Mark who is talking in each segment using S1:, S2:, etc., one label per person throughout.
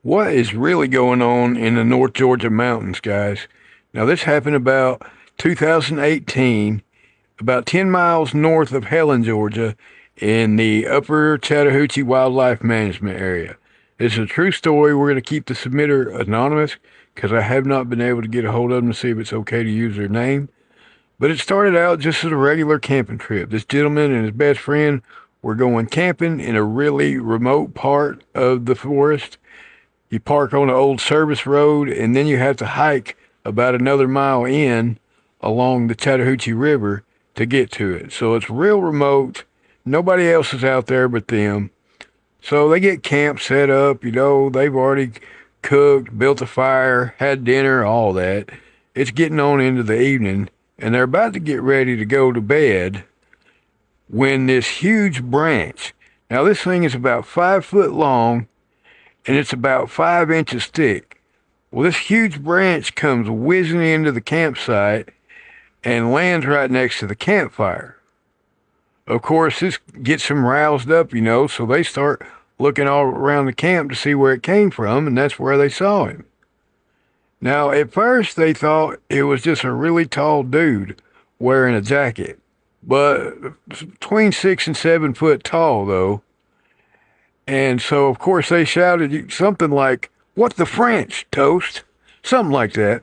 S1: What is really going on in the North Georgia mountains, guys? Now, this happened about 2018, about 10 miles north of Helen, Georgia, in the upper Chattahoochee Wildlife Management Area. It's a true story. We're going to keep the submitter anonymous because I have not been able to get a hold of them to see if it's okay to use their name. But it started out just as a regular camping trip. This gentleman and his best friend were going camping in a really remote part of the forest. You park on an old service road, and then you have to hike about another mile in along the Chattahoochee River to get to it. So it's real remote. Nobody else is out there but them. So they get camp set up, they've already cooked, built a fire, had dinner, all that. It's getting on into the evening, and they're about to get ready to go to bed when this huge branch, now this thing is about 5 foot long and it's about 5 inches thick. Well, this huge branch comes whizzing into the campsite and lands right next to the campfire. Of course, this gets them roused up, so they start looking all around the camp to see where it came from, and that's where they saw him. Now, at first, they thought it was just a really tall dude wearing a jacket, but between 6 and 7 foot tall, though. And so, of course, they shouted something like, "What the French, toast?" Something like that.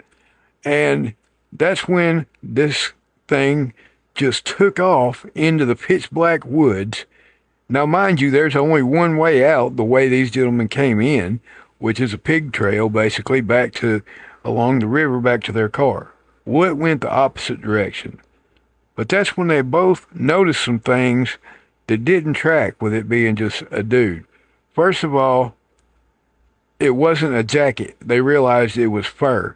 S1: And that's when this thing just took off into the pitch black woods. Now, mind you, there's only one way out the way these gentlemen came in, which is a pig trail, basically, along the river back to their car. Well, it went the opposite direction. But that's when they both noticed some things that didn't track with it being just a dude. First of all, it wasn't a jacket. They realized it was fur.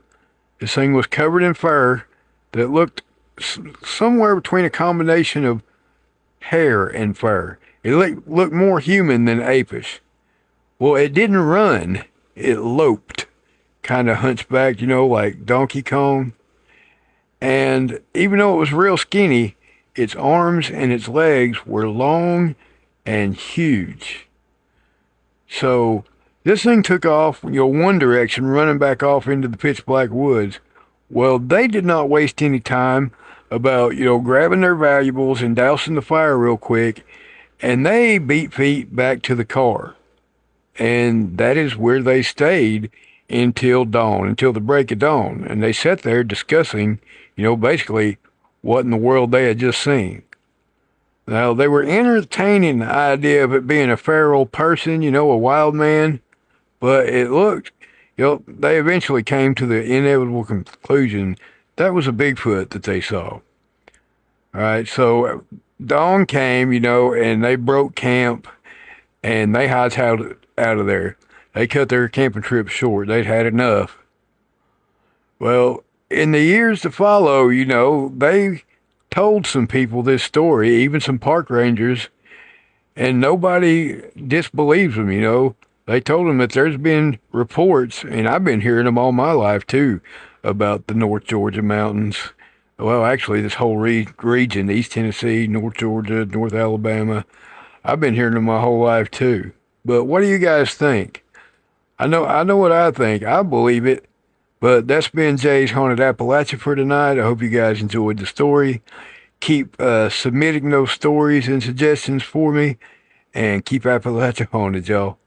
S1: This thing was covered in fur that looked somewhere between a combination of hair and fur. It looked more human than apish. Well, it didn't run. It loped, kind of hunchbacked, like Donkey Kong. And even though it was real skinny, its arms and its legs were long and huge. So this thing took off, one direction, running back off into the pitch black woods. Well, they did not waste any time about, grabbing their valuables and dousing the fire real quick, and they beat feet back to the car. And that is where they stayed until dawn, until the break of dawn. And they sat there discussing, basically what in the world they had just seen. Now, they were entertaining the idea of it being a feral person, a wild man, but it looked, they eventually came to the inevitable conclusion that was a Bigfoot that they saw. All right, so dawn came, and they broke camp, and they hightailed it out of there. They cut their camping trip short. They'd had enough. Well, in the years to follow, they told some people this story, even some park rangers, and nobody disbelieves them. They told them that there's been reports, and I've been hearing them all my life too, about the North Georgia mountains. Well, actually, this whole region, East Tennessee, North Georgia, North Alabama, I've been hearing them my whole life too. But what do you guys think? I know what I think. I believe it. But that's been Jay's Haunted Appalachia for tonight. I hope you guys enjoyed the story. Keep submitting those stories and suggestions for me. And keep Appalachia haunted, y'all.